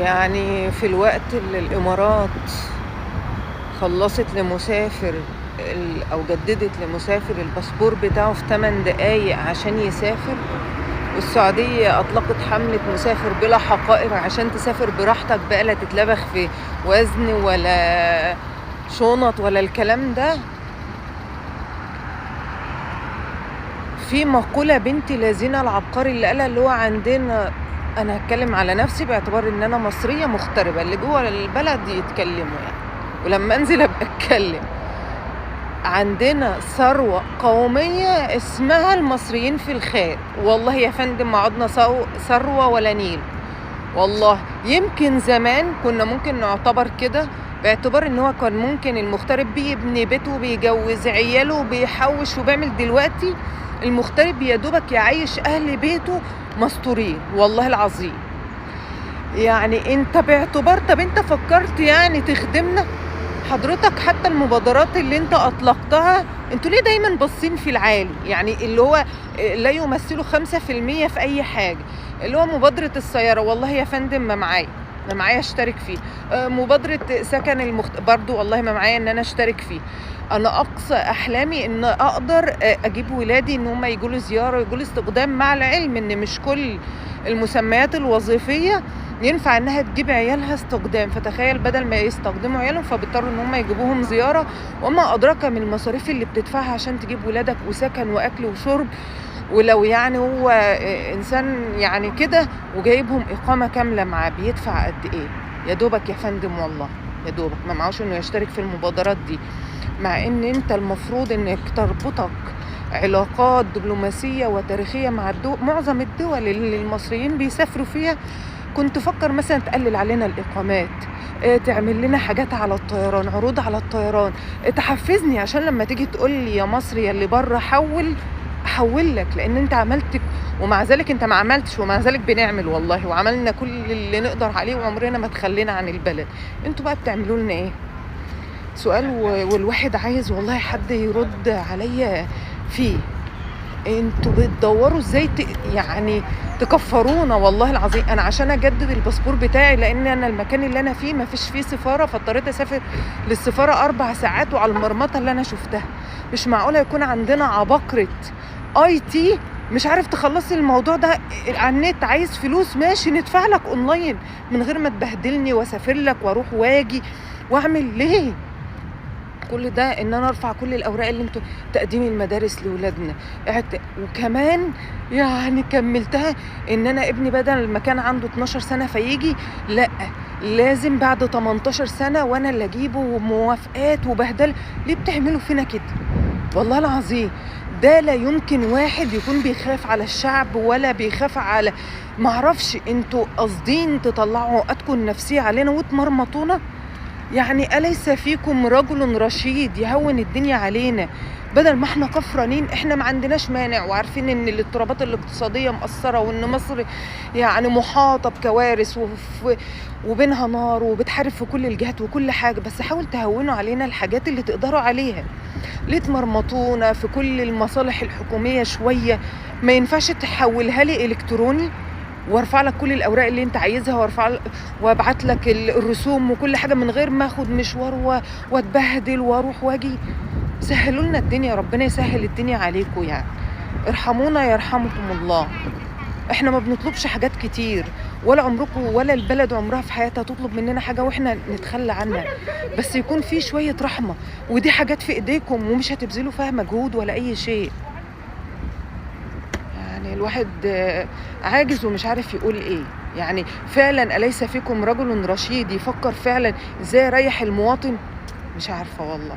يعني في الوقت اللي الإمارات خلصت لمسافر أو جددت لمسافر الباسبور بتاعه في 8 دقايق عشان يسافر، والسعودية أطلقت حملة مسافر بلا حقائر عشان تسافر براحتك بقى، لا تتلبخ في وزن ولا شنط ولا الكلام ده. في مقولة بنت لذينة العبقري اللي قالها، اللي هو عندنا، أنا هتكلم على نفسي باعتبار إن أنا مصرية مغتربة، اللي جوه البلد يتكلموا يعني، ولما أنزل أبقى أتكلم. عندنا ثروة قومية اسمها المصريين في الخارج. والله يا فندم ما عدنا ثروة ولا نيل. والله يمكن زمان كنا ممكن نعتبر كده، باعتبار ان هو كان ممكن المغترب بيبني بيته وبيجوز عياله وبيحوش وبيعمل. دلوقتي المغترب يا دوبك يعيش اهل بيته مستورين، والله العظيم. يعني انت باعتبار، طب انت فكرت يعني تخدمنا حضرتك؟ حتى المبادرات اللي انت اطلقتها، انتوا ليه دايما باصين في العالي؟ يعني اللي هو لا يمثلوا 5% في اي حاجة. اللي هو مبادرة السيارة، والله يا فندم ما معايا اشترك فيه. مبادرة سكن برضو والله ما معايا ان انا اشترك فيه. انا اقصى احلامي ان اقدر اجيب ولادي ان هم يجوا زيارة ويجوا استخدام، مع العلم ان مش كل المسميات الوظيفية ينفع انها تجيب عيالها استخدام. فتخيل بدل ما يستخدموا عيالهم فبيضطروا ان هم يجيبوهم زيارة، وما ادراك من المصاريف اللي بتدفعها عشان تجيب ولادك وسكن واكل وشرب. ولو يعني هو انسان يعني كده وجايبهم اقامة كاملة معاه، بيدفع قد ايه؟ يا دوبك يا فندم، والله يا دوبك ما معوش انه يشترك في المبادرات دي. مع ان انت المفروض انك تربطك علاقات دبلوماسية وتاريخية مع معظم الدول اللي المصريين بيسافروا فيها. كنت فكر مثلا تقلل علينا الإقامات، تعمل لنا حاجات على الطيران، عروض على الطيران، تحفزني عشان لما تيجي تقول لي يا مصري يا اللي بره احول لك، لان انت عملت ومع ذلك انت ما عملتش، ومع ذلك بنعمل والله، وعملنا كل اللي نقدر عليه وعمرنا ما تخلينا عن البلد. انتوا بقى بتعملوا لنا ايه؟ سؤال والواحد عايز والله حد يرد عليا فيه. انتوا بتدوروا ازاي يعني تكفرونا والله العظيم. انا عشان اجدد الباسبور بتاعي، لان انا المكان اللي انا فيه ما فيش فيه سفاره، فاضطريت اسافر للسفاره 4 ساعات، وعلى المرمطه اللي انا شفتها. مش معقوله يكون عندنا عباقره IT مش عارف تخلصي الموضوع ده على النت. عايز فلوس ماشي ندفع لك اونلاين من غير ما تبهدلني واسافر لك واروح واجي واعمل ليه كل ده؟ ان انا ارفع كل الاوراق اللي انتوا تقديم المدارس لاولادنا. وكمان يعني كملتها ان انا ابني بدل ما كان عنده 12 سنة فيجي، لا لازم بعد 18 سنة وانا اللي اجيبه وموافقات وبهدل. ليه بتعملوا فينا كده؟ والله العظيم ده لا يمكن واحد يكون بيخاف على الشعب ولا بيخاف على، معرفش انتوا قاصدين تطلعوا عقدكم النفسية علينا وتمرمطونا. يعني أليس فيكم رجل رشيد يهون الدنيا علينا؟ بدل ما احنا كفرانين، احنا ما عندناش مانع وعارفين ان الاضطرابات الاقتصادية مأثرة، وان مصر يعني محاطة بكوارث وبينها نار وبتحارب في كل الجهات وكل حاجة، بس حاول تهونوا علينا الحاجات اللي تقدروا عليها. ليه تمرمطونا في كل المصالح الحكومية شوية؟ ما ينفعش تحولها لي إلكتروني وارفع لك كل الاوراق اللي انت عايزها، وابعت لك الرسوم وكل حاجه من غير ما اخد مشوار واتبهدل واروح واجي؟ سهلوا لنا الدنيا، ربنا يسهل الدنيا عليكم يعني. ارحمونا يرحمكم الله. احنا ما بنطلبش حاجات كتير، ولا عمركم ولا البلد عمرها في حياتها تطلب مننا حاجه واحنا نتخلى عنها، بس يكون في شويه رحمه، ودي حاجات في ايديكم ومش هتبذلوا فيها مجهود ولا اي شيء. يعني الواحد عاجز ومش عارف يقول ايه. يعني فعلا أليس فيكم رجل رشيد يفكر فعلا ازاي يريح المواطن؟ مش عارفة والله.